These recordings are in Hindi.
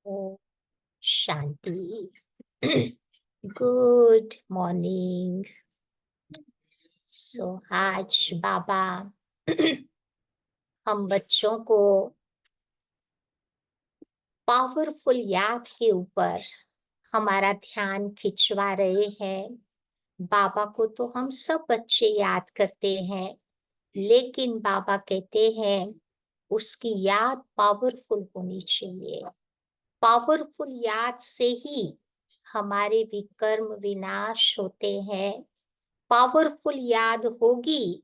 ओम शांति। Good morning. आज बाबा हम बच्चों को पावरफुल याद के ऊपर हमारा ध्यान खिंचवा रहे हैं। बाबा को तो हम सब बच्चे याद करते हैं, लेकिन बाबा कहते हैं उसकी याद पावरफुल होनी चाहिए। पावरफुल याद से ही हमारे विकर्म विनाश होते हैं। पावरफुल याद होगी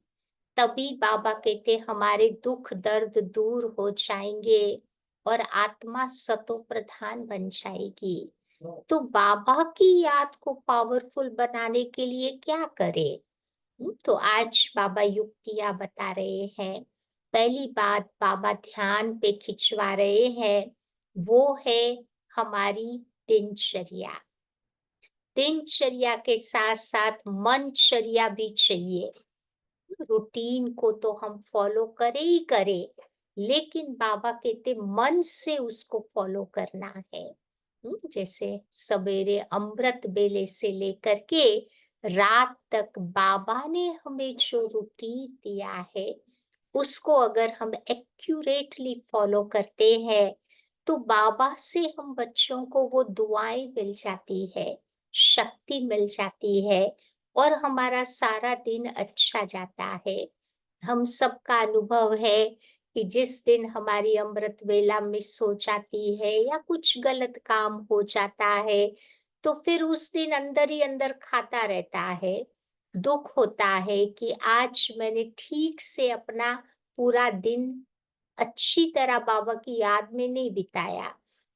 तभी बाबा कहते हमारे दुख दर्द दूर हो जाएंगे और आत्मा सतो प्रधान बन जाएगी। तो बाबा की याद को पावरफुल बनाने के लिए क्या करें? तो आज बाबा युक्तियां बता रहे हैं। पहली बात बाबा ध्यान पे खिंचवा रहे हैं, वो है हमारी दिनचर्या। दिनचर्या के साथ साथ मनचर्या भी चाहिए। रूटीन को तो हम फॉलो करे ही करे, लेकिन बाबा कहते मन से उसको फॉलो करना है। जैसे सवेरे अमृत बेले से लेकर के रात तक बाबा ने हमें जो रूटीन दिया है, उसको अगर हम एक्यूरेटली फॉलो करते हैं तो बाबा से हम बच्चों को वो दुआएं मिल जाती है, शक्ति मिल जाती है और हमारा सारा दिन अच्छा जाता है। हम सबका अनुभव है कि जिस दिन हमारी अमृत वेला मिस हो जाती है या कुछ गलत काम हो जाता है, तो फिर उस दिन अंदर ही अंदर खाता रहता है। दुख होता है कि आज मैंने ठीक से अपना पूरा दिन अच्छी तरह बाबा की याद में नहीं बिताया,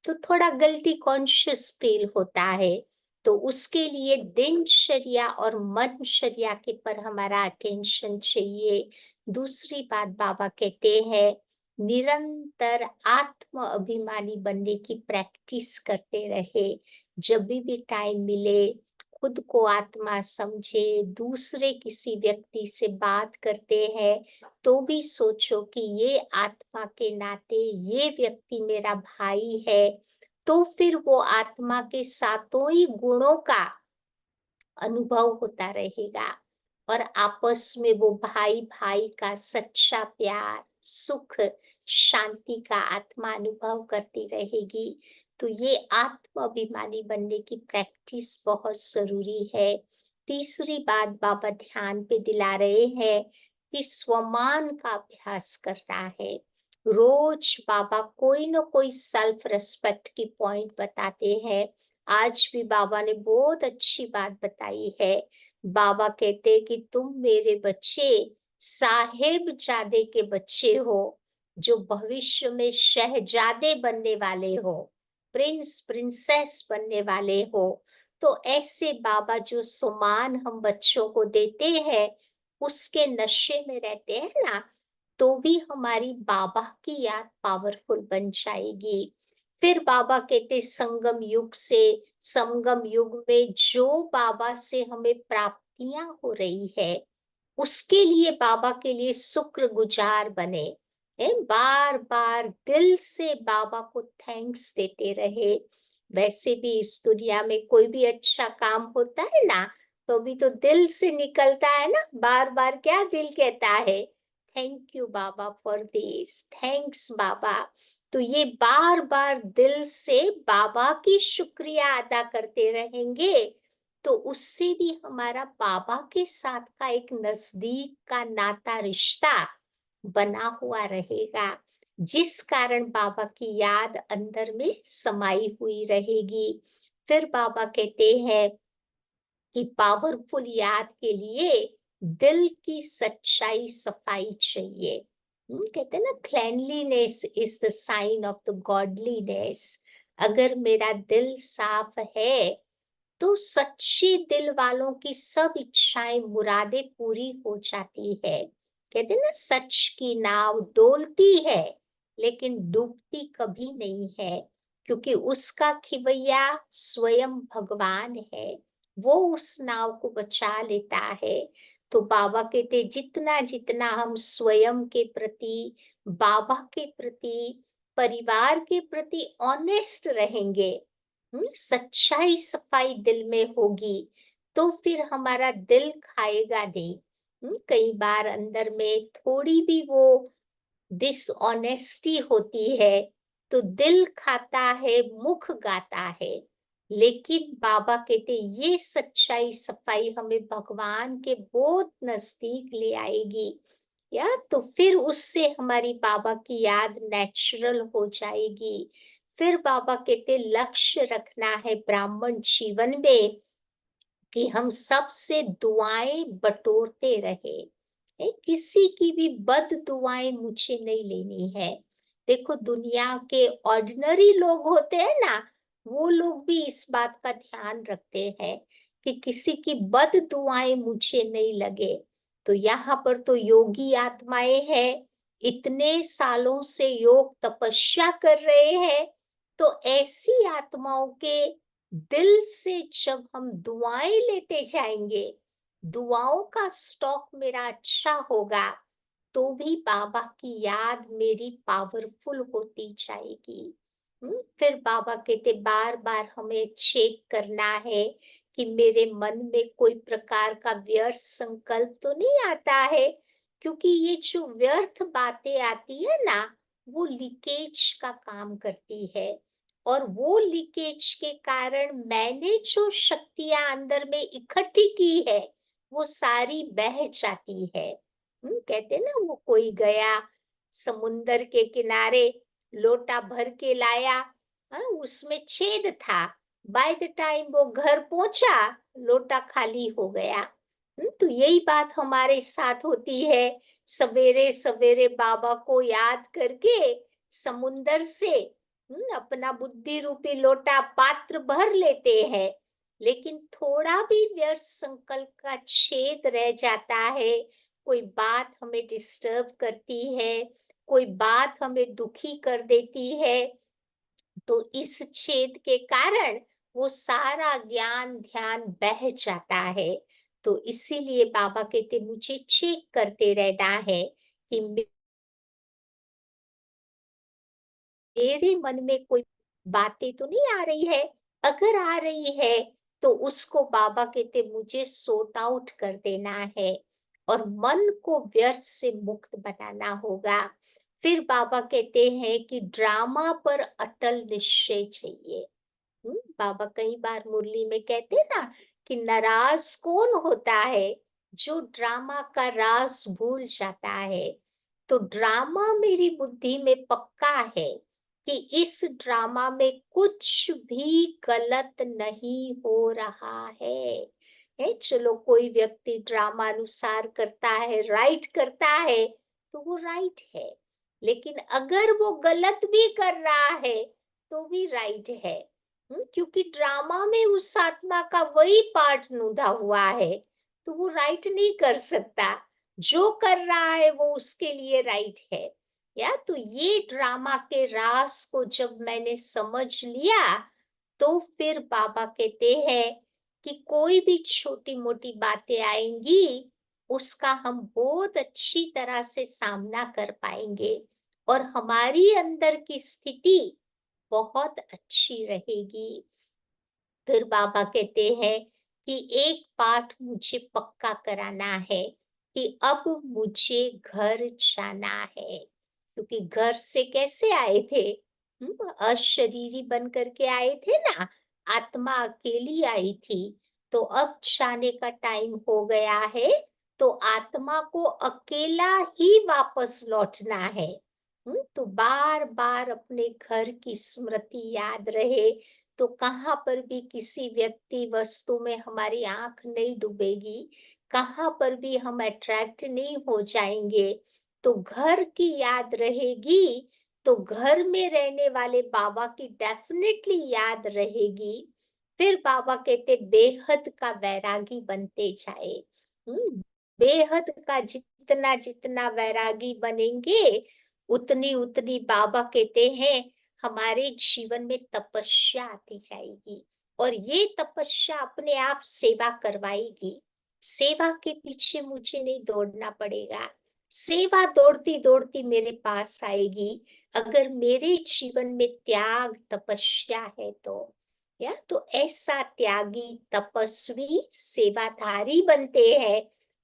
तो थोड़ा गिल्टी कॉन्शियस फील होता है। तो उसके लिए दिनचर्या और मनचर्या के पर हमारा अटेंशन चाहिए। दूसरी बात बाबा कहते हैं निरंतर आत्म अभिमानी बनने की प्रैक्टिस करते रहे। जब भी टाइम मिले खुद को आत्मा समझे। दूसरे किसी व्यक्ति से बात करते हैं तो भी सोचो कि ये आत्मा के नाते ये व्यक्ति मेरा भाई है, तो फिर वो आत्मा के सातों ही गुणों का अनुभव होता रहेगा और आपस में वो भाई भाई का सच्चा प्यार, सुख, शांति का आत्मा अनुभव करती रहेगी। तो ये आत्म अभिमानी बनने की प्रैक्टिस बहुत जरूरी है। तीसरी बात बाबा ध्यान पे दिला रहे हैं कि स्वमान का अभ्यास करना है। रोज बाबा कोई ना कोई सेल्फ रिस्पेक्ट की पॉइंट बताते हैं। आज भी बाबा ने बहुत अच्छी बात बताई है। बाबा कहते हैं कि तुम मेरे बच्चे साहेबजादे के बच्चे हो, जो भविष्य में शहजादे बनने वाले हो, प्रिंस प्रिंसेस बनने वाले हो। तो ऐसे बाबा जो सम्मान हम बच्चों को देते हैं, उसके नशे में रहते हैं ना, तो भी हमारी बाबा की याद पावरफुल बन जाएगी। फिर बाबा कहते संगम युग से संगम युग में जो बाबा से हमें प्राप्तियां हो रही है, उसके लिए बाबा के लिए शुक्रगुजार बने। बार बार दिल से बाबा को थैंक्स देते रहे। वैसे भी इस दुनिया में कोई भी अच्छा काम होता है ना, तो भी तो दिल से निकलता है ना। बार बार क्या दिल कहता है, थैंक यू बाबा फॉर दिस, थैंक्स बाबा। तो ये बार बार दिल से बाबा की शुक्रिया अदा करते रहेंगे, तो उससे भी हमारा बाबा के साथ का एक नजदीक का नाता रिश्ता बना हुआ रहेगा, जिस कारण बाबा की याद अंदर में समाई हुई रहेगी। फिर बाबा कहते हैं कि पावरफुल याद के लिए दिल की सच्चाई सफाई चाहिए। कहते हैं ना, cleanliness is the sign of the godliness. अगर मेरा दिल साफ है तो सच्चे दिल वालों की सब इच्छाएं मुरादें पूरी हो जाती है। कहते हैं ना, सच की नाव डोलती है लेकिन डूबती कभी नहीं है, क्योंकि उसका खिवैया स्वयं भगवान है। वो उस नाव को बचा लेता है। तो बाबा कहते जितना जितना हम स्वयं के प्रति, बाबा के प्रति परिवार के प्रति ऑनेस्ट रहेंगे, सच्चाई सफाई दिल में होगी, तो फिर हमारा दिल खाएगा नहीं। कई बार अंदर में थोड़ी भी वो डिसऑनेस्टी होती है, तो दिल खाता है, मुख गाता है। लेकिन बाबा कहते ये सच्चाई सफाई हमें भगवान के बहुत नजदीक ले आएगी, या तो फिर उससे हमारी बाबा की याद नेचुरल हो जाएगी। फिर बाबा कहते लक्ष्य रखना है ब्राह्मण जीवन में कि हम सबसे दुआएं बटोरते रहे। किसी की भी बद दुआएं मुझे नहीं लेनी है। देखो दुनिया के ऑर्डिनरी लोग होते हैं ना, वो लोग भी इस बात का ध्यान रखते हैं कि किसी की बद दुआएं मुझे नहीं लगे। तो यहाँ पर तो योगी आत्माएं हैं, इतने सालों से योग तपस्या कर रहे हैं, तो ऐसी आत्माओं के दिल से जब हम दुआएं लेते जाएंगे, दुआओं का स्टॉक मेरा अच्छा होगा, तो भी बाबा की याद मेरी पावरफुल होती जाएगी। फिर बाबा कहते बार बार हमें चेक करना है कि मेरे मन में कोई प्रकार का व्यर्थ संकल्प तो नहीं आता है, क्योंकि ये जो व्यर्थ बातें आती है ना, वो लीकेज का काम करती है। और वो लीकेज के कारण मैंने जो शक्तियां अंदर में इकट्ठी की है, वो सारी बह जाती है। कहते ना वो कोई गया समुंदर के किनारे, लोटा भर के लाया, उसमें छेद था। बाय द टाइम वो घर पहुंचा, लोटा खाली हो गया। तो यही बात हमारे साथ होती है। सवेरे सवेरे बाबा को याद करके समुंदर से अपना बुद्धि रूपी लोटा पात्र भर लेते हैं, लेकिन थोड़ा भी व्यर्थ संकल्प का छेद रह जाता है। कोई बात हमें डिस्टर्ब करती है, कोई बात हमें दुखी कर देती है, तो इस छेद के कारण वो सारा ज्ञान ध्यान बह जाता है। तो इसीलिए बाबा कहते मुझे चेक करते रहना है कि मेरे मन में कोई बातें तो नहीं आ रही है। अगर आ रही है तो उसको बाबा कहते मुझे सॉर्ट आउट कर देना है और मन को व्यर्थ से मुक्त बनाना होगा। फिर बाबा कहते हैं कि ड्रामा पर अटल निश्चय चाहिए। बाबा कई बार मुरली में कहते हैं ना कि नाराज कौन होता है, जो ड्रामा का राज भूल जाता है। तो ड्रामा मेरी बुद्धि में पक्का है कि इस ड्रामा में कुछ भी गलत नहीं हो रहा है। चलो कोई व्यक्ति ड्रामा अनुसार करता है, राइट करता है, तो वो राइट है। लेकिन अगर वो गलत भी कर रहा है तो भी राइट है। क्योंकि ड्रामा में उस आत्मा का वही पार्ट नुदा हुआ है, तो वो राइट नहीं कर सकता। जो कर रहा है वो उसके लिए राइट है। या तो ये ड्रामा के राज को जब मैंने समझ लिया, तो फिर बाबा कहते हैं कि कोई भी छोटी मोटी बातें आएंगी, उसका हम बहुत अच्छी तरह से सामना कर पाएंगे और हमारी अंदर की स्थिति बहुत अच्छी रहेगी। फिर बाबा कहते हैं कि एक पाठ मुझे पक्का कराना है कि अब मुझे घर जाना है, क्योंकि घर से कैसे आए थे, अशरीरी बन करके आए थे ना, आत्मा अकेली आई थी। तो अब जाने का टाइम हो गया है, तो आत्मा को अकेला ही वापस लौटना है। तो बार बार अपने घर की स्मृति याद रहे, तो कहाँ पर भी किसी व्यक्ति वस्तु में हमारी आंख नहीं डूबेगी, कहाँ पर भी हम अट्रैक्ट नहीं हो जाएंगे। तो घर की याद रहेगी, तो घर में रहने वाले बाबा की डेफिनेटली याद रहेगी। फिर बाबा कहते बेहद का वैरागी बनते जाए। बेहद का जितना जितना वैरागी बनेंगे, उतनी उतनी बाबा कहते हैं हमारे जीवन में तपस्या आती जाएगी और ये तपस्या अपने आप सेवा करवाएगी। सेवा के पीछे मुझे नहीं दौड़ना पड़ेगा, सेवा दौड़ती दौड़ती मेरे पास आएगी। अगर मेरे जीवन में त्याग तपस्या है तो, या तो ऐसा त्यागी तपस्वी सेवाधारी बनते हैं,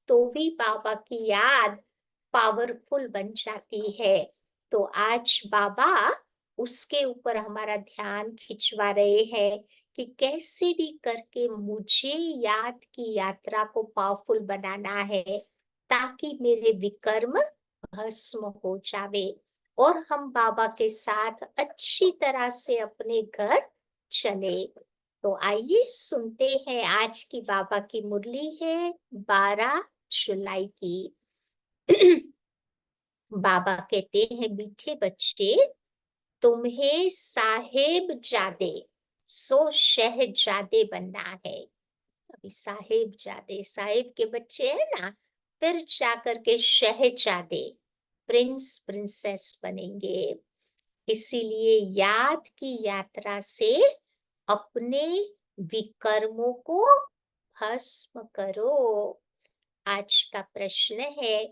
तो भी बाबा की याद पावरफुल बन जाती है। तो आज बाबा उसके ऊपर हमारा ध्यान खिंचवा रहे हैं कि कैसे भी करके मुझे याद की यात्रा को पावरफुल बनाना है, ताकि मेरे विकर्म भस्म हो जावे और हम बाबा के साथ अच्छी तरह से अपने घर चले। तो आइए सुनते हैं, आज की बाबा की मुरली है 12 जुलाई की। बाबा कहते हैं, मीठे बच्चे, तुम्हें साहेब जादे सो शहजादे बनना है। अभी साहेब जादे, साहेब के बच्चे हैं ना, फिर जाकर के शहजादे, प्रिंस प्रिंसेस बनेंगे। इसीलिए याद की यात्रा से अपने विकर्मों को भस्म करो। आज का प्रश्न है,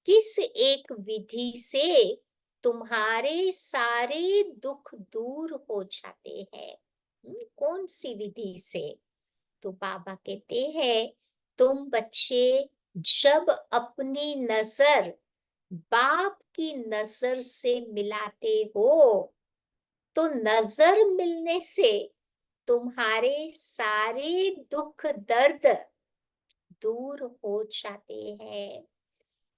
किस एक विधि से तुम्हारे सारे दुख दूर हो जाते हैं? कौन सी विधि से? तो बाबा कहते हैं, तुम बच्चे जब अपनी नजर बाप की नजर से मिलाते हो, तो नजर मिलने से तुम्हारे सारे दुख दर्द दूर हो जाते हैं।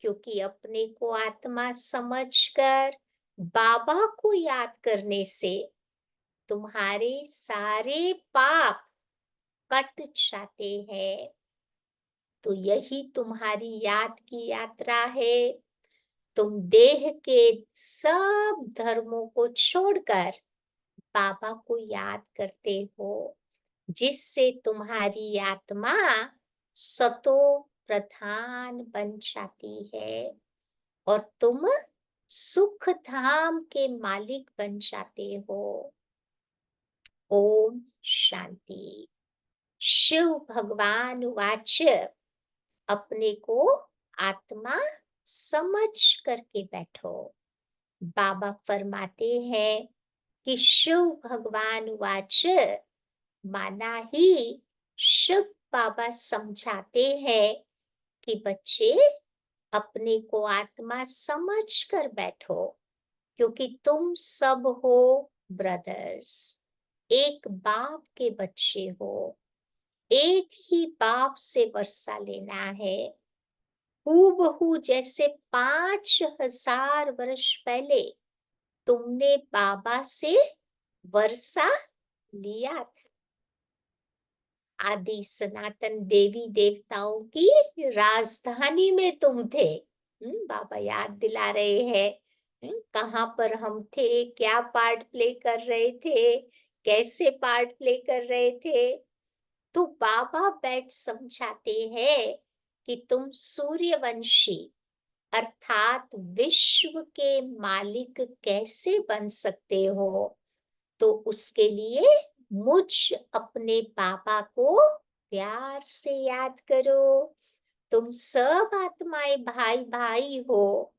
क्योंकि अपने को आत्मा समझकर बाबा को याद करने से तुम्हारे सारे पाप कट जाते हैं। तो यही तुम्हारी याद की यात्रा है। तुम देह के सब धर्मों को छोड़कर बाबा को याद करते हो, जिससे तुम्हारी आत्मा सतो प्रधान बन जाती है और तुम सुख धाम के मालिक बन जाते हो। ओम शांति। शिव भगवान वाच, अपने को आत्मा समझ करके बैठो। बाबा फरमाते हैं कि शिव भगवान वाच, माना ही शिव बाबा समझाते हैं कि बच्चे अपने को आत्मा समझ कर बैठो, क्योंकि तुम सब हो ब्रदर्स, एक बाप के बच्चे हो, एक ही बाप से वर्षा लेना है। हूबहू जैसे 5000 वर्ष पहले तुमने बाबा से वर्षा लिया था। आदि सनातन देवी देवताओं की राजधानी में तुम थे। बाबा याद दिला रहे हैं, कहाँ पर हम थे, क्या पार्ट प्ले कर रहे थे, कैसे पार्ट प्ले कर रहे थे। तो बाबा बैठ समझाते हैं कि तुम सूर्यवंशी अर्थात विश्व के मालिक कैसे बन सकते हो। तो उसके लिए मुझ अपने पापा को प्यार से याद करो। तुम सब आत्माएं भाई भाई हो,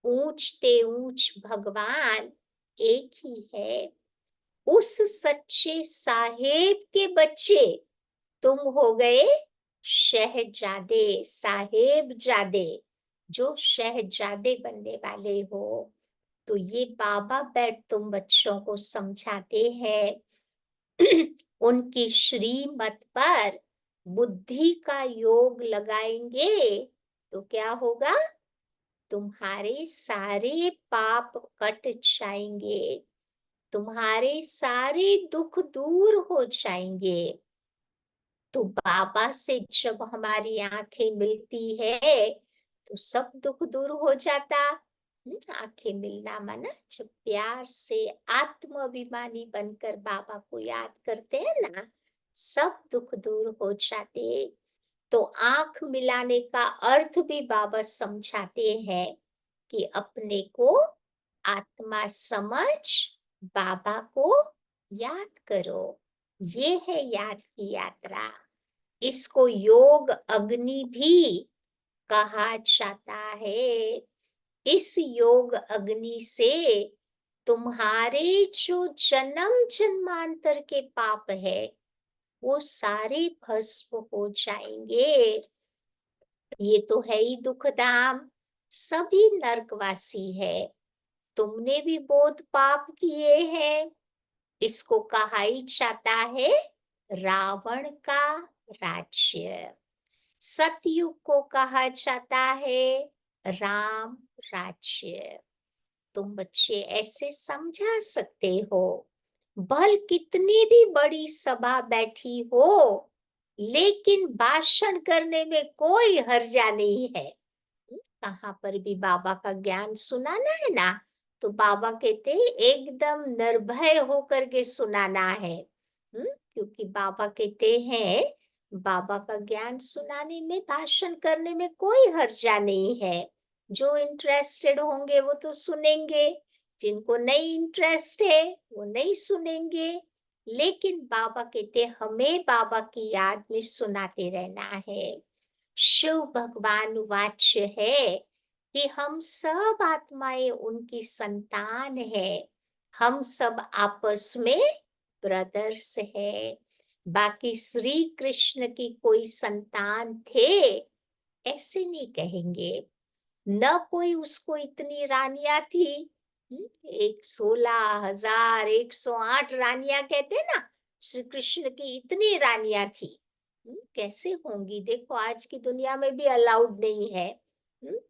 ऊंचते ऊंच भगवान एक ही है। उस सच्चे साहेब के बच्चे तुम हो गए शहजादे, साहेब जादे, जो शहजादे बनने वाले हो। तो ये बाबा बैठ तुम बच्चों को समझाते हैं। उनकी श्रीमत पर बुद्धि का योग लगाएंगे तो क्या होगा? तुम्हारे सारे पाप कट जाएंगे, तुम्हारे सारे दुख दूर हो जाएंगे। तो बाबा से जब हमारी आंखें मिलती है तो सब दुख दूर हो जाता। आंखें मिलना माना जब प्यार से आत्माभिमानी बनकर बाबा को याद करते हैं ना, सब दुख दूर हो जाते। तो आंख मिलाने का अर्थ भी बाबा समझाते हैं कि अपने को आत्मा समझ बाबा को याद करो। ये है याद की यात्रा। इसको योग अग्नि भी कहा जाता है। इस योग अग्नि से तुम्हारे जो जन्म जन्मांतर के पाप है वो सारे भस्म हो जाएंगे। ये तो है ही दुखधाम, सभी नरकवासी है। तुमने भी बहुत पाप किए हैं। इसको कहा ही जाता है रावण का राज्य। सतयुग को कहा जाता है राम राज्य। तुम बच्चे ऐसे समझा सकते हो। भल कितनी भी बड़ी सभा बैठी हो, लेकिन भाषण करने में कोई हर्जा नहीं है। कहाँ पर भी बाबा का ज्ञान सुनाना है ना, तो बाबा कहते एकदम निर्भय होकर के सुनाना है। क्योंकि बाबा कहते हैं बाबा का ज्ञान सुनाने में, भाषण करने में कोई हर्जा नहीं है। जो इंटरेस्टेड होंगे वो तो सुनेंगे, जिनको नहीं इंटरेस्ट है वो नहीं सुनेंगे। लेकिन बाबा कहते हमें बाबा की याद में सुनाते रहना है। शिव भगवान वाच्य है कि हम सब आत्माएं उनकी संतान है। हम सब आपस में ब्रदर्स है। बाकी श्री कृष्ण की कोई संतान थे ऐसे नहीं कहेंगे। न कोई उसको इतनी रानियां थी। 16,108 रानियां कहते ना, श्री कृष्ण की इतनी रानियां थी। कैसे होंगी? देखो आज की दुनिया में भी अलाउड नहीं है।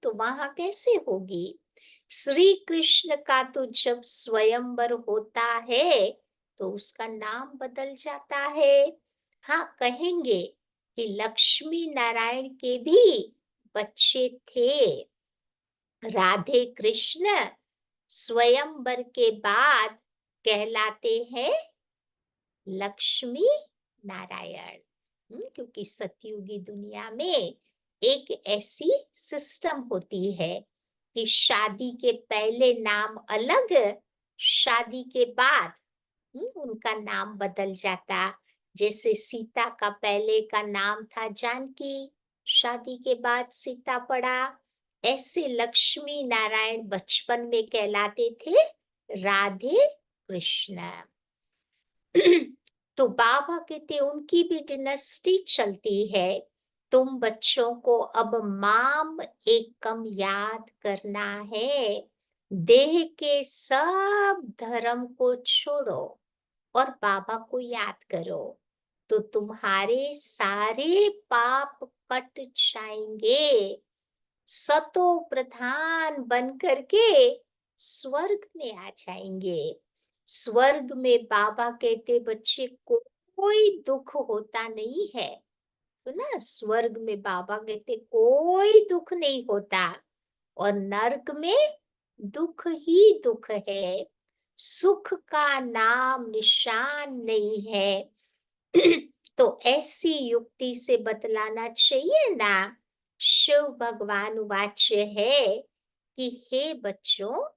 तो वहां कैसे होगी? श्री कृष्ण का तो जब स्वयंवर होता है तो उसका नाम बदल जाता है। हाँ, कहेंगे कि लक्ष्मी नारायण के भी बच्चे थे। राधे कृष्ण स्वयंवर के बाद कहलाते हैं लक्ष्मी नारायण। क्योंकि सतयुगी दुनिया में एक ऐसी सिस्टम होती है कि शादी के पहले नाम अलग, शादी के बाद उनका नाम बदल जाता। जैसे सीता का पहले का नाम था जानकी, शादी के बाद सीता पड़ा। ऐसे लक्ष्मी नारायण बचपन में कहलाते थे राधे कृष्ण। तो बाबा कहते उनकी भी डिनेस्टी चलती है। तुम बच्चों को अब माम एकम याद करना है। देह के सब धर्म को छोड़ो और बाबा को याद करो, तो तुम्हारे सारे पाप कट जाएंगे। सतो प्रधान बन करके स्वर्ग में आ जाएंगे। स्वर्ग में बाबा कहते बच्चे को कोई दुख होता नहीं है। तो ना स्वर्ग में बाबा कहते कोई दुख नहीं होता, और नरक में दुख ही दुख है। सुख का नाम निशान नहीं है। तो ऐसी युक्ति से बतलाना चाहिए ना। शिव भगवान वाच्य है कि हे बच्चों,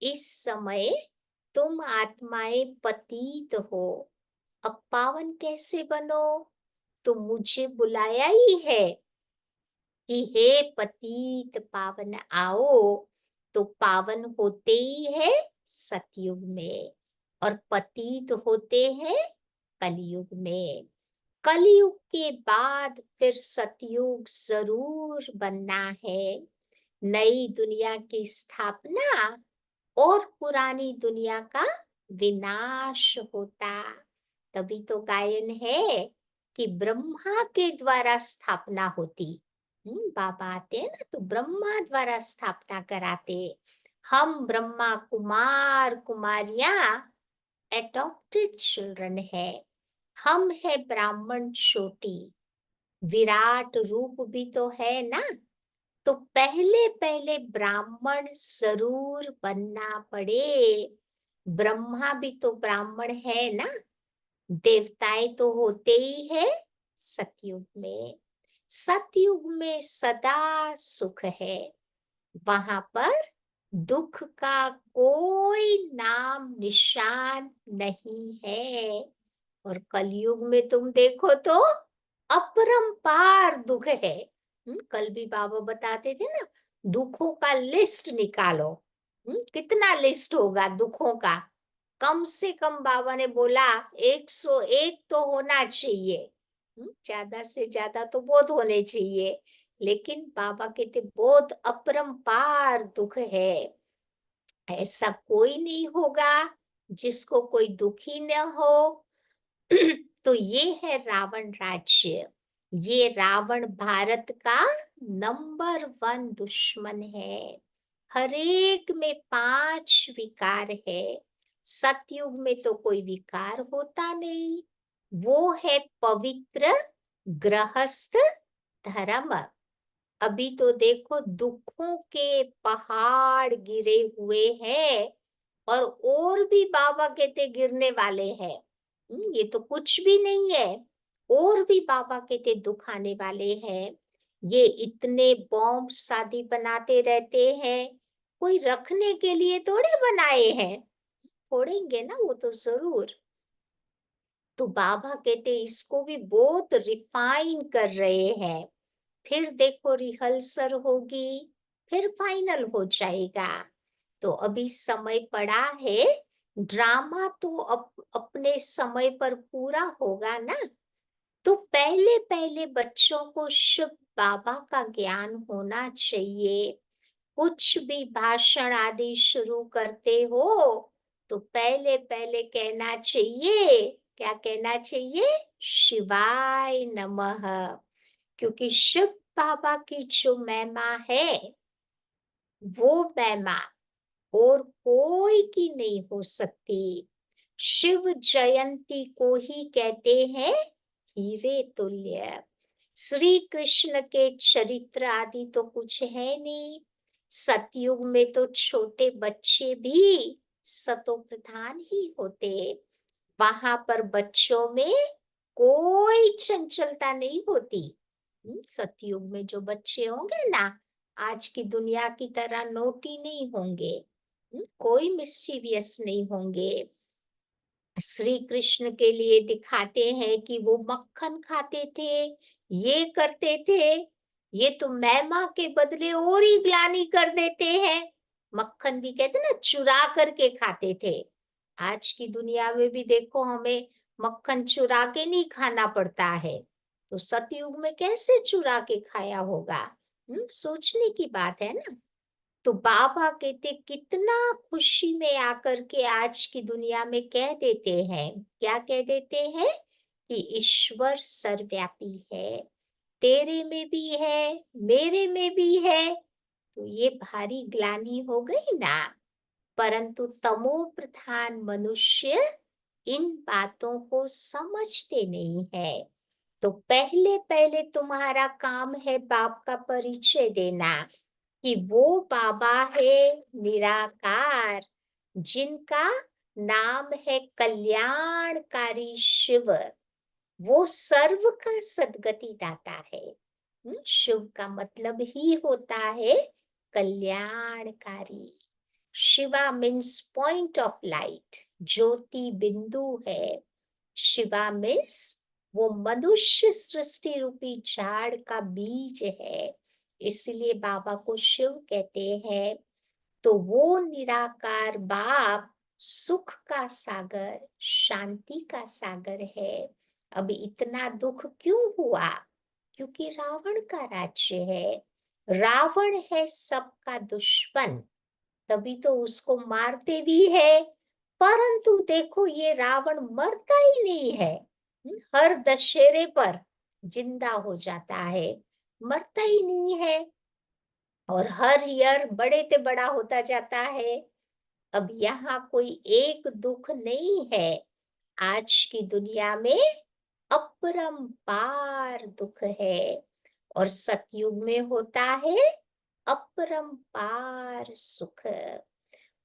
इस समय तुम आत्माएं पतित हो, अब पावन कैसे बनो? तो मुझे बुलाया ही है कि हे पतित पावन आओ। तो पावन होते ही है सतयुग में, और पतित होते हैं कलयुग में। कलयुग के बाद फिर सतयुग जरूर बनना है। नई दुनिया की स्थापना और पुरानी दुनिया का विनाश होता। तभी तो गायन है कि ब्रह्मा के द्वारा स्थापना होती। बाबा आते हैं ना तो ब्रह्मा द्वारा स्थापना कराते। हम ब्रह्मा कुमार कुमारियां एडॉप्टेड चिल्ड्रन है। हम है ब्राह्मण छोटी, विराट रूप भी तो है ना। तो पहले पहले ब्राह्मण जरूर बनना पड़े। ब्रह्मा भी तो ब्राह्मण है ना। देवताएं तो होते ही है सतयुग में। सतयुग में सदा सुख है, वहां पर दुख का कोई नाम निशान नहीं है। और कलयुग में तुम देखो तो अपरंपार दुख है। कल भी बाबा बताते थे ना, दुखों का लिस्ट निकालो। कितना लिस्ट होगा दुखों का? कम से कम बाबा ने बोला 101 तो होना चाहिए। ज्यादा से ज्यादा तो बहुत होने चाहिए। लेकिन बाबा कहते बहुत अपरंपार दुख है। ऐसा कोई नहीं होगा जिसको कोई दुखी न हो। तो ये है रावण राज्य। ये रावण भारत का नंबर 1 दुश्मन है। हर एक में 5 विकार है। सतयुग में तो कोई विकार होता नहीं। वो है पवित्र गृहस्थ धर्म। अभी तो देखो दुखों के पहाड़ गिरे हुए हैं और भी बाबा कहते गिरने वाले हैं। ये तो कुछ भी नहीं है। और भी बाबा कहते दुख आने वाले हैं। ये इतने बॉम्ब शादी बनाते रहते हैं। कोई रखने के लिए थोड़े बनाए हैं। फोड़ेंगे ना वो तो जरूर। तो बाबा कहते इसको भी बहुत रिफाइन कर रहे हैं। फिर देखो रिहर्सल होगी, फिर फाइनल हो जाएगा। तो अभी समय पड़ा है। ड्रामा तो अपने समय पर पूरा होगा ना। तो पहले पहले बच्चों को शुभ बाबा का ज्ञान होना चाहिए। कुछ भी भाषण आदि शुरू करते हो तो पहले पहले कहना चाहिए, क्या कहना चाहिए? शिवाय नमः। क्योंकि शिव बाबा की जो महिमा है वो महिमा और कोई की नहीं हो सकती। शिव जयंती को ही कहते हैं हीरे तुल्य। श्री कृष्ण के चरित्र आदि तो कुछ है नहीं। सतयुग में तो छोटे बच्चे भी सतो प्रधान ही होते। वहां पर बच्चों में कोई चंचलता नहीं होती। सतयुग में जो बच्चे होंगे ना, आज की दुनिया की तरह नोटी नहीं होंगे। कोई मिस्चीवियस नहीं होंगे। श्री कृष्ण के लिए दिखाते हैं कि वो मक्खन खाते थे, ये करते थे। ये तो महिमा के बदले और ही ग्लानि कर देते हैं। मक्खन भी कहते ना चुरा करके खाते थे। आज की दुनिया में भी देखो हमें मक्खन चुरा के नहीं खाना पड़ता है। तो सतयुग में कैसे चुरा के खाया होगा? सोचने की बात है ना। तो बाबा कहते कितना खुशी में आकर के आज की दुनिया में कह देते हैं, क्या कह देते हैं? कि ईश्वर सर्वव्यापी है। तेरे में भी है, मेरे में भी है। तो ये भारी ग्लानि हो गई ना। परंतु तमो प्रधान मनुष्य इन बातों को समझते नहीं है। तो पहले पहले तुम्हारा काम है बाप का परिचय देना कि वो बाबा है निराकार, जिनका नाम है कल्याणकारी शिव। वो सर्व का सद्गति दाता है। शिव का मतलब ही होता है कल्याणकारी। Shiva means point of light, ज्योति बिंदु है। शिवा मीन्स वो मनुष्य सृष्टि रूपी झाड़ का बीज है। इसलिए बाबा को शिव कहते हैं। तो वो निराकार बाप सुख का सागर, शांति का सागर है। अब इतना दुख क्यों हुआ? क्योंकि रावण का राज्य है। रावण है सबका दुश्मन। तभी तो उसको मारते भी है। परंतु देखो ये रावण मरता ही नहीं है। हर दशहरे पर जिंदा हो जाता है, मरता ही नहीं है। और हर ईयर बड़े से बड़ा होता जाता है। अब यहाँ कोई एक दुख नहीं है। आज की दुनिया में अपरंपार दुख है। और सतयुग में होता है अपरंपार सुख।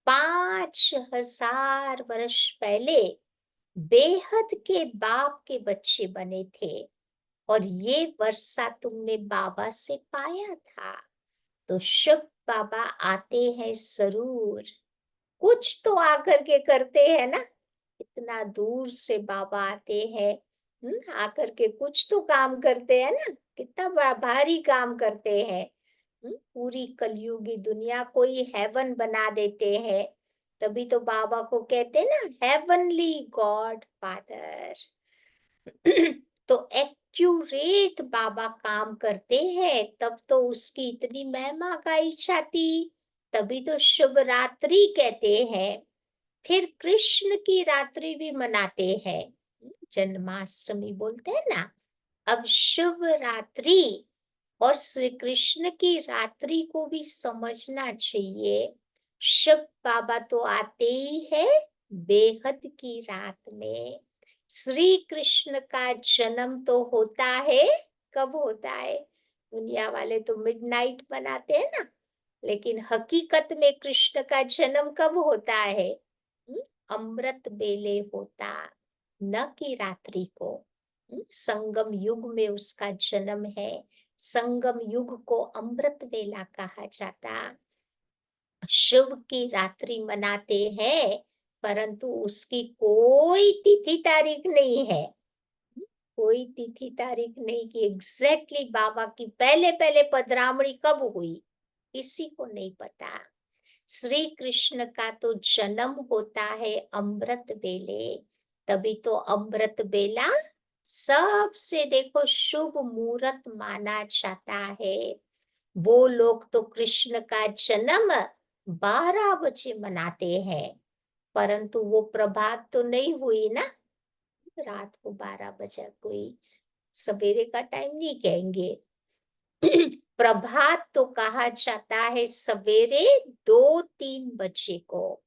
5000 वर्ष पहले बेहद के बाप के बच्चे बने थे। और ये वर्षा तुमने बाबा से पाया था। तो शिव बाबा आते हैं जरूर। कुछ तो आकर के करते हैं ना। इतना दूर से बाबा आते हैं। आकर के कुछ तो काम करते हैं ना। कितना बड़ा भारी काम करते हैं। पूरी कलयुगी दुनिया को ही हेवन बना देते हैं। तभी तो बाबा को कहते हैं ना, हेवनली गॉड फादर। तो एक्यूरेट बाबा काम करते हैं, तब तो उसकी इतनी महिमा गाई जाती। तभी तो शिवरात्रि कहते हैं। फिर कृष्ण की रात्रि भी मनाते हैं, जन्माष्टमी बोलते हैं ना। अब शिवरात्रि और श्री कृष्ण की रात्रि को भी समझना चाहिए। शिव बाबा तो आते ही है बेहद की रात में। श्री कृष्ण का जन्म तो होता है, कब होता है? दुनिया वाले तो मिडनाइट मनाते हैं ना, लेकिन हकीकत में कृष्ण का जन्म कब होता है? हम्म, अमृत बेले होता, न कि रात्रि को। संगम युग में उसका जन्म है। संगम युग को अमृत वेला कहा जाता। शिव की रात्रि मनाते हैं, परंतु उसकी कोई तिथि तारीख नहीं है। कोई तिथि तारीख नहीं कि एग्जैक्टली बाबा की पहले पहले पधरामणी कब हुई, किसी को नहीं पता। श्री कृष्ण का तो जन्म होता है अमृत बेले। तभी तो अमृत बेला सबसे देखो शुभ मुहूर्त माना जाता है। वो लोग तो कृष्ण का जन्म 12 बजे मनाते हैं, परंतु वो प्रभात तो नहीं हुई ना। रात को 12 बजे कोई सवेरे का टाइम नहीं कहेंगे। प्रभात तो कहा जाता है सवेरे 2-3 बजे को।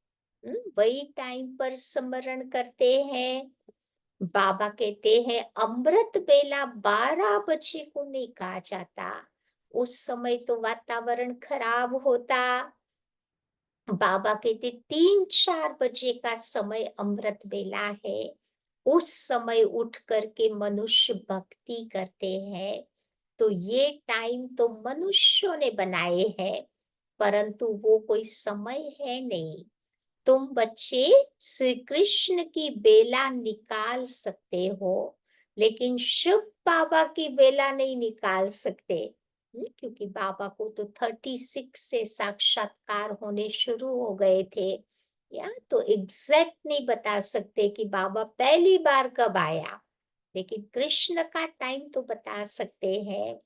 वही टाइम पर स्मरण करते हैं। बाबा कहते हैं अमृत बेला 12 बजे को नहीं कहा जाता, उस समय तो वातावरण खराब होता। बाबा कहते 3-4 बजे का समय अमृत बेला है। उस समय उठ करके मनुष्य भक्ति करते हैं। तो ये टाइम तो मनुष्यों ने बनाए हैं, परंतु वो कोई समय है नहीं। तुम बच्चे श्री कृष्ण की बेला निकाल सकते हो, लेकिन शिव बाबा की बेला नहीं निकाल सकते। क्योंकि बाबा को तो 36 से साक्षात्कार होने शुरू हो गए थे। या तो एग्जैक्ट नहीं बता सकते कि बाबा पहली बार कब आया, लेकिन कृष्ण का टाइम तो बता सकते हैं।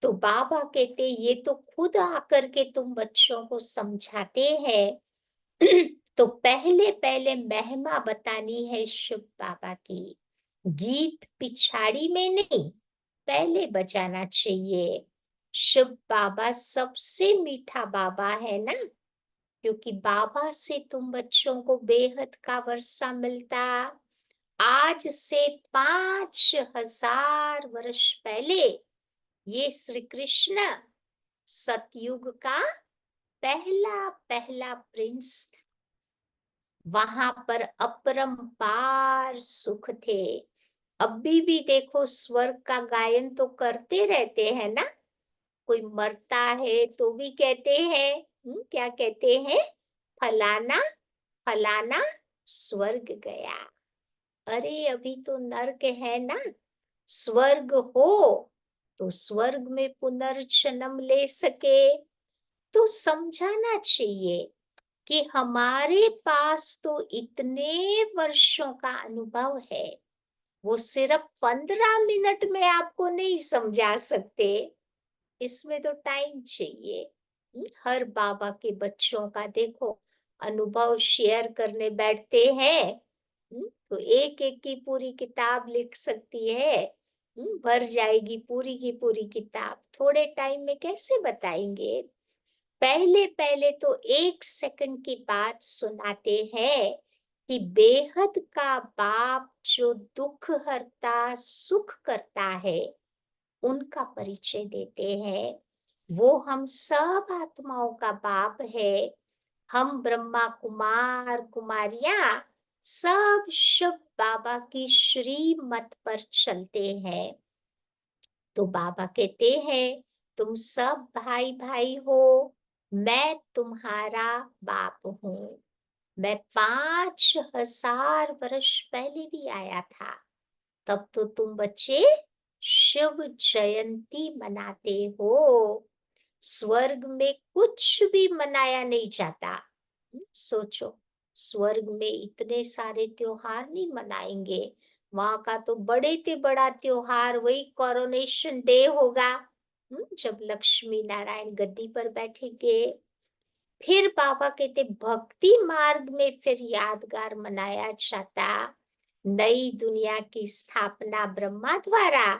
तो बाबा कहते ये तो खुद आकर के तुम बच्चों को समझाते हैं। तो पहले पहले महिमा बतानी है शिव बाबा की। गीत पिछाड़ी में नहीं, पहले बजाना चाहिए। शिव बाबा सबसे मीठा बाबा है ना, क्योंकि बाबा से तुम बच्चों को बेहद का वर्षा मिलता। आज से 5000 वर्ष पहले ये श्री कृष्ण सतयुग का पहला पहला प्रिंस। वहां पर अपरंपार सुख थे। अभी भी देखो स्वर्ग का गायन तो करते रहते हैं ना। कोई मरता है तो भी कहते हैं, क्या कहते हैं? फलाना फलाना स्वर्ग गया। अरे अभी तो नर्क है ना। स्वर्ग हो तो स्वर्ग में पुनर्जन्म ले सके। तो समझाना चाहिए कि हमारे पास तो इतने वर्षों का अनुभव है, वो सिर्फ 15 मिनट में आपको नहीं समझा सकते। इसमें तो टाइम चाहिए। हर बाबा के बच्चों का देखो अनुभव शेयर करने बैठते हैं, तो एक एक की पूरी किताब लिख सकती है। भर जाएगी पूरी की पूरी किताब, थोड़े टाइम में कैसे बताएंगे? पहले पहले तो 1 सेकंड की बात सुनाते हैं कि बेहद का बाप जो दुख हरता सुख करता है, उनका परिचय देते हैं। वो हम सब आत्माओं का बाप है। हम ब्रह्मा कुमार कुमारियां सब शिव बाबा की श्रीमत पर चलते हैं। तो बाबा कहते हैं तुम सब भाई भाई हो, मैं तुम्हारा बाप हूँ। मैं 5000 वर्ष पहले भी आया था। तब तो तुम बच्चे शिव जयंती मनाते हो। स्वर्ग में कुछ भी मनाया नहीं जाता। सोचो, स्वर्ग में इतने सारे त्योहार नहीं मनाएंगे। वहां का तो बड़े से बड़ा त्योहार वही कोरोनेशन डे होगा। जब लक्ष्मी नारायण गद्दी पर बैठेंगे। फिर बाबा कहते भक्ति मार्ग में फिर यादगार मनाया जाता नई दुनिया की स्थापना ब्रह्मा द्वारा,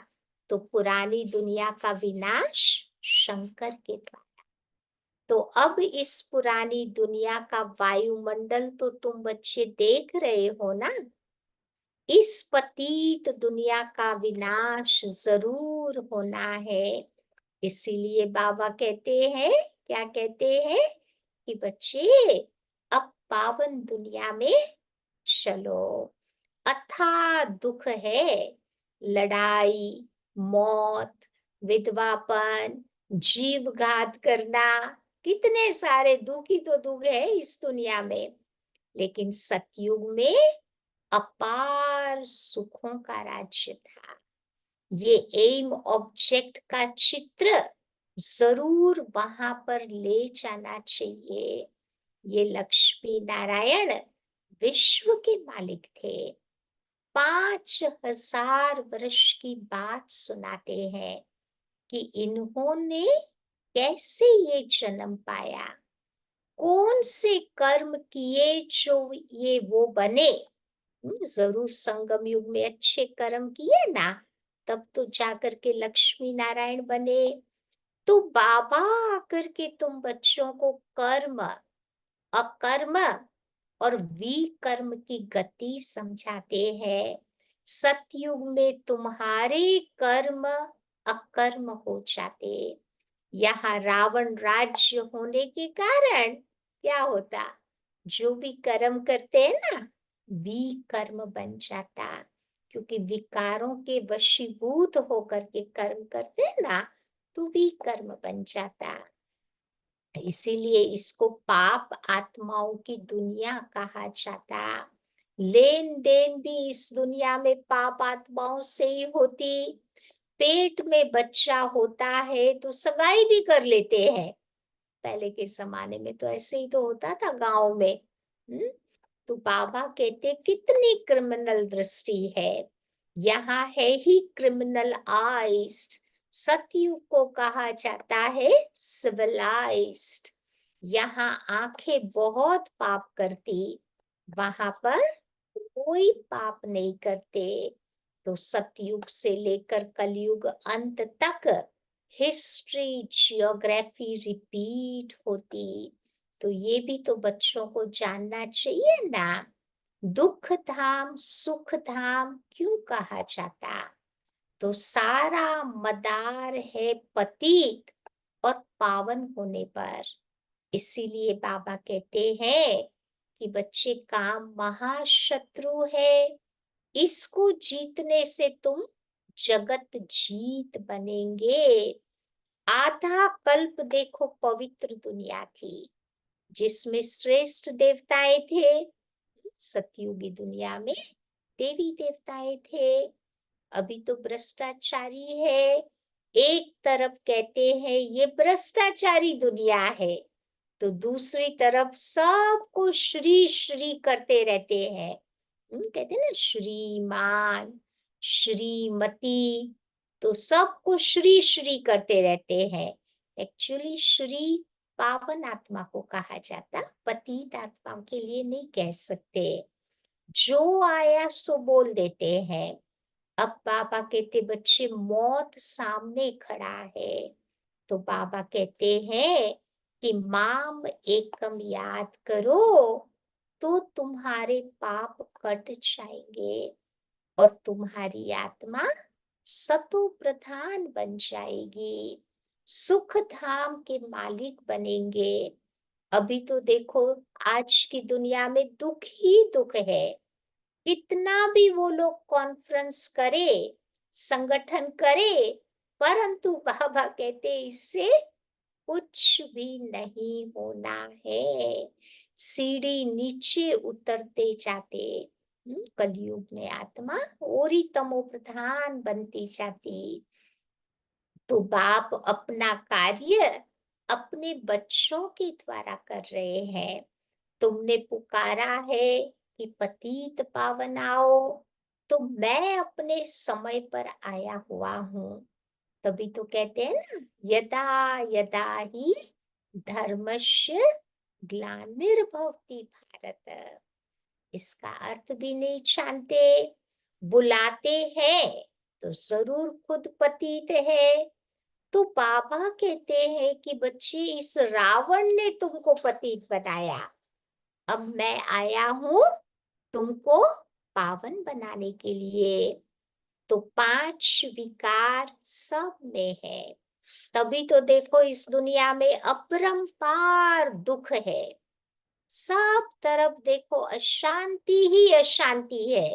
तो पुरानी दुनिया का विनाश शंकर के द्वारा। तो अब इस पुरानी दुनिया का वायुमंडल तो तुम बच्चे देख रहे हो ना। इस पतित दुनिया का विनाश जरूर होना है। इसीलिए बाबा कहते हैं, क्या कहते हैं कि बच्चे अब पावन दुनिया में चलो। अथाह दुख है, लड़ाई, मौत, विधवापन, जीवघात करना, कितने सारे दुख ही तो दुख है इस दुनिया में। लेकिन सतयुग में अपार सुखों का राज्य था। ये एम ऑब्जेक्ट का चित्र जरूर वहां पर ले जाना चाहिए। ये लक्ष्मी नारायण विश्व के मालिक थे। 5000 वर्ष की बात सुनाते हैं कि इन्होंने कैसे ये जन्म पाया, कौन से कर्म किए जो ये वो बने। जरूर संगम युग में अच्छे कर्म किए ना, तब तो जाकर के लक्ष्मी नारायण बने। तो बाबा आकर के तुम बच्चों को कर्म, अकर्म और विकर्म की गति समझाते हैं। सतयुग में तुम्हारे कर्म अकर्म हो जाते। यहाँ रावण राज्य होने के कारण क्या होता, जो भी कर्म करते हैं ना विकर्म बन जाता। क्योंकि विकारों के वशीभूत होकर के कर्म करते हैं ना, तो विकर्म बन जाता। इसीलिए इसको पाप आत्माओं की दुनिया कहा जाता। लेन देन भी इस दुनिया में पाप आत्माओं से ही होती। पेट में बच्चा होता है तो सगाई भी कर लेते हैं। पहले के जमाने में तो ऐसे ही तो होता था गांव में। तो बाबा कहते कितनी क्रिमिनल दृष्टि है। यहाँ है ही क्रिमिनल आइज्ड। सतयुग को कहा जाता है सिविलाइज्ड। यहाँ आंखें बहुत पाप करती, वहां पर कोई पाप नहीं करते। तो सतयुग से लेकर कलयुग अंत तक हिस्ट्री जियोग्राफी रिपीट होती। तो ये भी तो बच्चों को जानना चाहिए ना। दुख धाम सुख धाम क्यों कहा जाता, तो सारा मदार है पतित और पावन होने पर। इसीलिए बाबा कहते हैं कि बच्चे काम महाशत्रु है, इसको जीतने से तुम जगत जीत बनेंगे। आधा कल्प देखो पवित्र दुनिया थी, जिसमें श्रेष्ठ देवताएं थे। सतयुगी दुनिया में देवी देवताएं थे। अभी तो भ्रष्टाचारी है। एक तरफ कहते हैं ये भ्रष्टाचारी दुनिया है, तो दूसरी तरफ सबको श्री श्री करते रहते हैं। कहते हैं ना श्रीमान श्रीमती, तो सबको श्री श्री करते रहते हैं। एक्चुअली श्री पावन आत्मा को कहा जाता, पतित आत्मा के लिए नहीं कह सकते। जो आया सो बोल देते हैं। अब बाबा कहते बच्चे मौत सामने खड़ा है, तो बाबा कहते हैं कि माम एकम याद करो, तो तुम्हारे पाप कट जाएंगे और तुम्हारी आत्मा सतो प्रधान बन जाएगी, सुख धाम के मालिक बनेंगे। अभी तो देखो आज की दुनिया में दुख ही दुख है। कितना भी वो लोग कॉन्फ्रेंस करे, संगठन करे, परंतु बाबा कहते इससे कुछ भी नहीं होना है। सीढ़ी नीचे उतरते जाते। कलयुग में आत्मा और ही तमो प्रधान बनती जाती। तो बाप अपना कार्य अपने बच्चों के द्वारा कर रहे हैं। तुमने पुकारा है कि पतित पावन आओ, तो मैं अपने समय पर आया हुआ हूँ। तभी तो कहते हैं ना, यदा यदा ही धर्मस्य ग्लानिर्भवति भारत। इसका अर्थ भी नहीं जानते, बुलाते हैं तो जरूर खुद पतित है। तो बाबा कहते हैं कि बच्चे, इस रावण ने तुमको पतित बनाया, अब मैं आया हूं तुमको पावन बनाने के लिए। तो 5 विकार सब में है। तभी तो देखो इस दुनिया में अपरंपार दुख है। सब तरफ देखो अशांति ही अशांति है।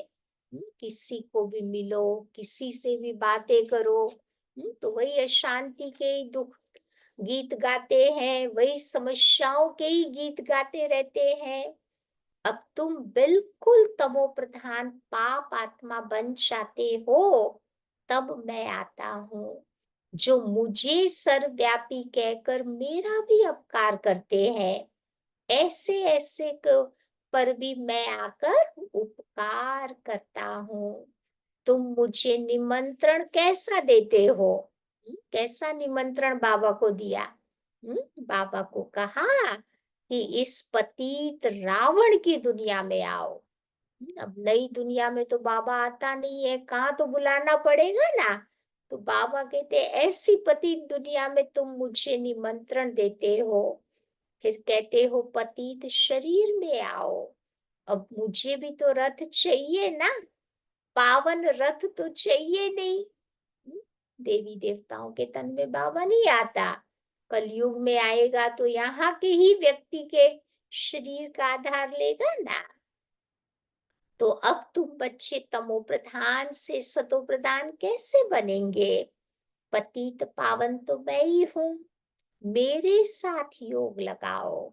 किसी को भी मिलो, किसी से भी बातें करो, तो वही अशांति के ही दुख गीत गाते हैं, वही समस्याओं के ही गीत गाते रहते हैं। अब तुम बिल्कुल तमो प्रधान पाप आत्मा बन जाते हो, तब मैं आता हूँ, जो मुझे सर्वव्यापी कहकर मेरा भी अपकार करते हैं। ऐसे ऐसे पर भी मैं आकर उपकार करता हूँ। तुम मुझे निमंत्रण कैसा देते हो? कैसा निमंत्रण बाबा को दिया? बाबा को कहा कि इस पतित रावण की दुनिया में आओ। अब नई दुनिया में तो बाबा आता नहीं है, कहाँ तो बुलाना पड़ेगा ना। तो बाबा कहते ऐसी पतित दुनिया में तुम मुझे निमंत्रण देते हो, फिर कहते हो पतित शरीर में आओ। अब मुझे भी तो रथ चाहिए ना, पावन रथ तो चाहिए नहीं। हम्म, देवी देवताओं के तन में बाबा नहीं आता, कलयुग में आएगा तो यहाँ के ही व्यक्ति के शरीर का आधार लेगा ना। तो अब तुम बच्चे तमो प्रधान से सतो प्रधान कैसे बनेंगे? पतित पावन तो मैं ही हूँ, मेरे साथ योग लगाओ।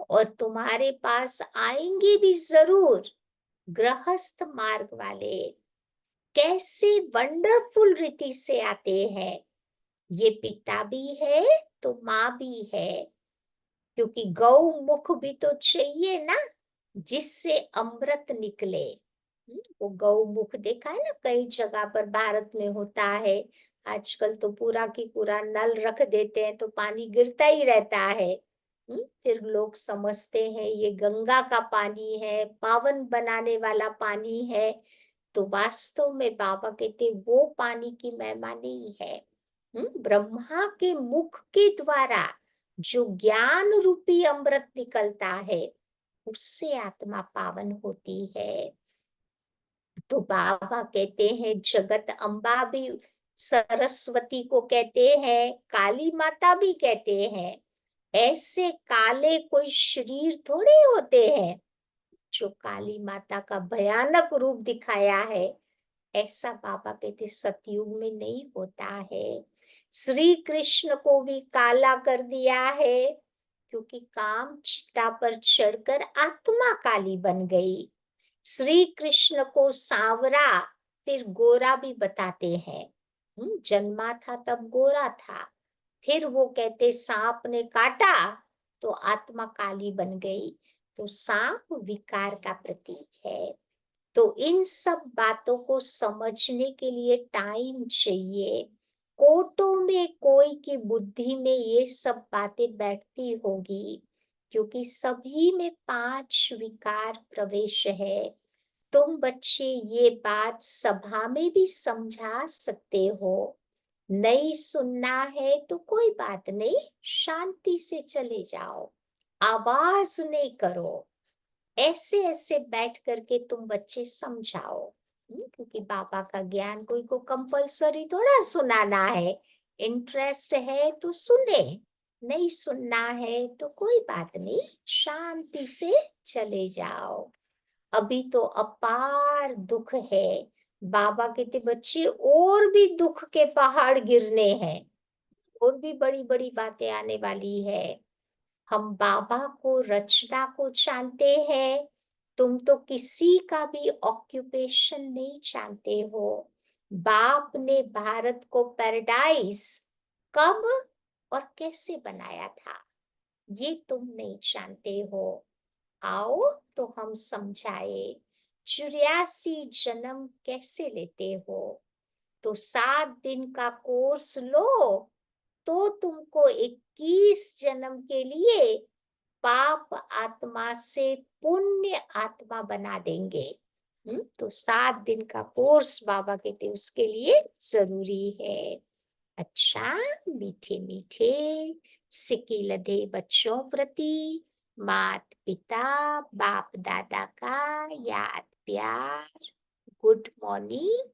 और तुम्हारे पास आएंगे भी जरूर गृहस्थ मार्ग वाले। कैसे वंडरफुल रीति से आते हैं। ये पिता भी है तो माँ भी है, क्योंकि गौ मुख भी तो चाहिए ना, जिससे अमृत निकले। वो गौ मुख देखा है ना, कई जगह पर भारत में होता है। आजकल तो पूरा की पूरा नल रख देते हैं तो पानी गिरता ही रहता है। फिर लोग समझते हैं ये गंगा का पानी है, पावन बनाने वाला पानी है। तो वास्तव में बाबा कहते वो पानी की महिमा नहीं है। ब्रह्मा के मुख के द्वारा जो ज्ञान रूपी अमृत निकलता है, उससे आत्मा पावन होती है। तो बाबा कहते हैं जगत अम्बा भी सरस्वती को कहते हैं, काली माता भी कहते हैं। ऐसे काले कोई शरीर थोड़े होते हैं जो काली माता का भयानक रूप दिखाया है। ऐसा बाबा कहते सतयुग में नहीं होता है। श्री कृष्ण को भी काला कर दिया है, क्योंकि काम चिता पर चढ़कर आत्मा काली बन गई। श्री कृष्ण को सांवरा फिर गोरा भी बताते हैं। जन्मा था तब गोरा था, फिर वो कहते सांप ने काटा तो आत्मा काली बन गई। तो सांप विकार का प्रतीक है। तो इन सब बातों को समझने के लिए टाइम चाहिए। कोटों में कोई की बुद्धि में ये सब बातें बैठती होगी, क्योंकि सभी में 5 विकार प्रवेश है। तुम बच्चे ये बात सभा में भी समझा सकते हो। नहीं सुनना है तो कोई बात नहीं, शांति से चले जाओ, आवाज नहीं करो। ऐसे ऐसे बैठ करके तुम बच्चे समझाओ। क्योंकि बाबा का ज्ञान कोई को कंपलसरी थोड़ा सुनाना है। इंटरेस्ट है तो सुने, नहीं सुनना है तो कोई बात नहीं, शांति से चले जाओ। अभी तो अपार दुख है। बाबा कहते बच्चे और भी दुख के पहाड़ गिरने हैं, और भी बड़ी बड़ी बातें आने वाली है। हम बाबा को रचना को जानते हैं, तुम तो किसी का भी ऑक्यूपेशन नहीं जानते हो। बाप ने भारत को पैराडाइज कब और कैसे बनाया था, ये तुम नहीं जानते हो। आओ तो हम समझाए, 84 जन्म कैसे लेते हो। तो 7 दिन का कोर्स लो, तो तुमको 21 जन्म के लिए पाप आत्मा से पुण्य आत्मा बना देंगे। तो 7 दिन का कोर्स बाबा कहते उसके लिए जरूरी है। अच्छा, मीठे मीठे सिकिलधे बच्चों प्रति मात पिता बाप दादा का याद प्यार, गुड मॉर्निंग।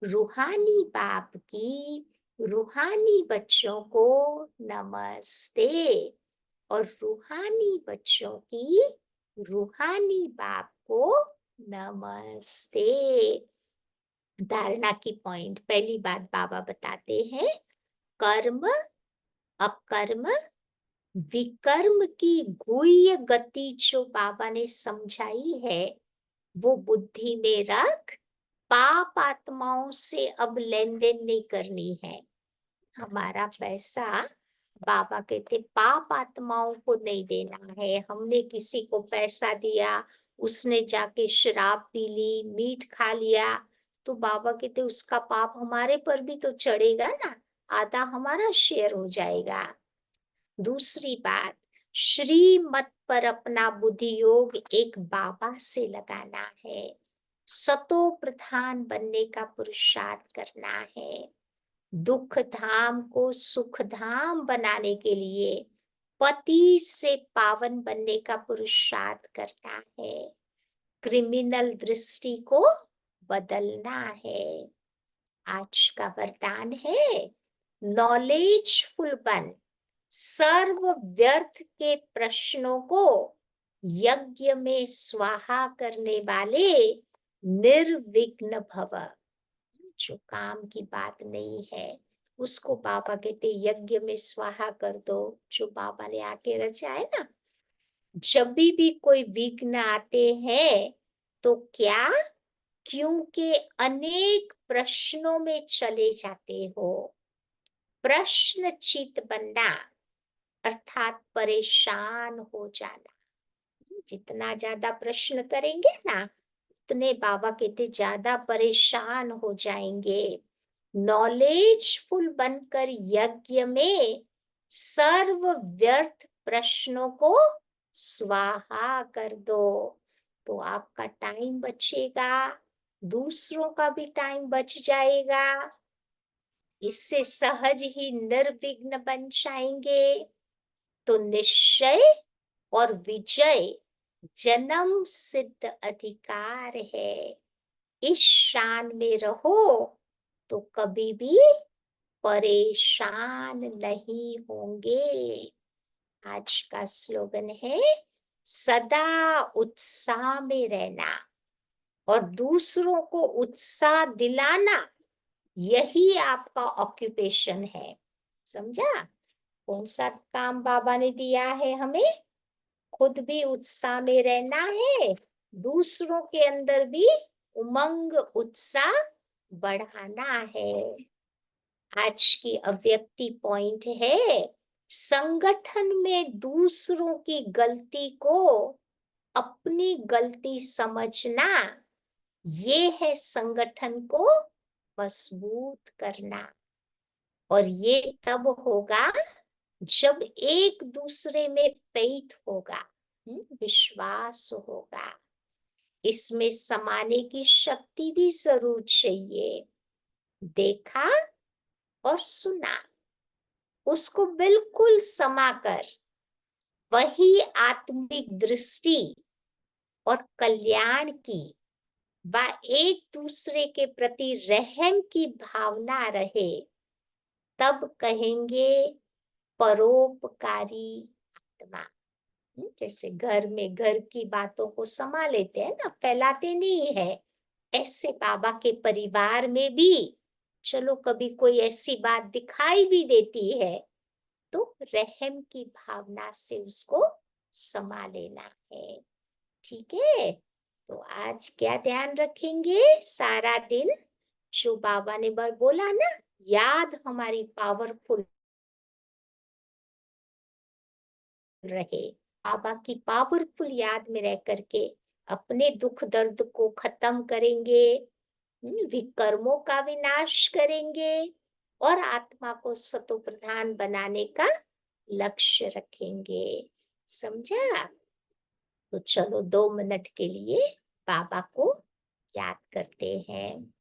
रूहानी बाप की रूहानी बच्चों को नमस्ते, और रूहानी बच्चों की रूहानी बाप को नमस्ते। धारणा की पॉइंट, पहली बात बाबा बताते हैं, कर्म अकर्म विकर्म की गुह्य गति जो बाबा ने समझाई है, वो बुद्धि में रख, पाप आत्माओं से अब लेन देन नहीं करनी है। हमारा पैसा बाबा कहते पाप आत्माओं को नहीं देना है। हमने किसी को पैसा दिया, उसने जाके शराब पी ली, मीट खा लिया, तो बाबा कहते उसका पाप हमारे पर भी तो चढ़ेगा ना, आधा हमारा शेयर हो जाएगा। दूसरी बात, श्रीमत पर अपना बुद्धि योग एक बाबा से लगाना है, सतो प्रधान बनने का पुरुषार्थ करना है, दुख धाम को सुख धाम बनाने के लिए पति से पावन बनने का पुरुषार्थ करना है, क्रिमिनल दृष्टि को बदलना है। आज का वरदान है, नॉलेजफुल बन, सर्व व्यर्थ के प्रश्नों को यज्ञ में स्वाहा करने वाले निर्विघ्न भव। जो काम की बात नहीं है उसको बाबा कहते यज्ञ में स्वाहा कर दो, जो बाबा ने आके रचा है ना। जब भी कोई विघ्न आते हैं तो क्या, क्योंकि अनेक प्रश्नों में चले जाते हो, प्रश्न चित बनना अर्थात परेशान हो जाना। जितना ज्यादा प्रश्न करेंगे ना, उतने बाबा कहते ज्यादा परेशान हो जाएंगे। नॉलेजफुल बनकर यज्ञ में सर्व व्यर्थ प्रश्नों को स्वाहा कर दो, तो आपका टाइम बचेगा, दूसरों का भी टाइम बच जाएगा। इससे सहज ही निर्विघ्न बन जाएंगे। तो निश्चय और विजय जन्म सिद्ध अधिकार है। इस शान में रहो तो कभी भी परेशान नहीं होंगे। आज का स्लोगन है, सदा उत्साह में रहना और दूसरों को उत्साह दिलाना, यही आपका ऑक्यूपेशन है। समझा? कौन सा काम बाबा ने दिया है हमें? खुद भी उत्साह में रहना है, दूसरों के अंदर भी उमंग उत्साह बढ़ाना है। आज की अव्यक्ति पॉइंट है, संगठन में दूसरों की गलती को अपनी गलती समझना, ये है संगठन को मजबूत करना। और ये तब होगा जब एक दूसरे में फेथ होगा, विश्वास होगा। इसमें समाने की शक्ति भी जरूर चाहिए। देखा और सुना, उसको बिल्कुल समाकर वही आत्मिक दृष्टि और कल्याण की व एक दूसरे के प्रति रहम की भावना रहे, तब कहेंगे परोपकारी आत्मा। जैसे घर में घर की बातों को समा लेते हैं ना, फैलाते नहीं है, ऐसे बाबा के परिवार में भी चलो कभी कोई ऐसी बात दिखाई भी देती है तो रहम की भावना से उसको समा लेना है। ठीक है? तो आज क्या ध्यान रखेंगे सारा दिन? जो बाबा ने बोला ना, याद हमारी पावरफुल रहे। बाबा की पावरफुल याद में रह करके अपने दुख दर्द को खत्म करेंगे, विकर्मों का विनाश करेंगे और आत्मा को सतो प्रधान बनाने का लक्ष्य रखेंगे। समझा? तो चलो 2 मिनट के लिए बाबा को याद करते हैं।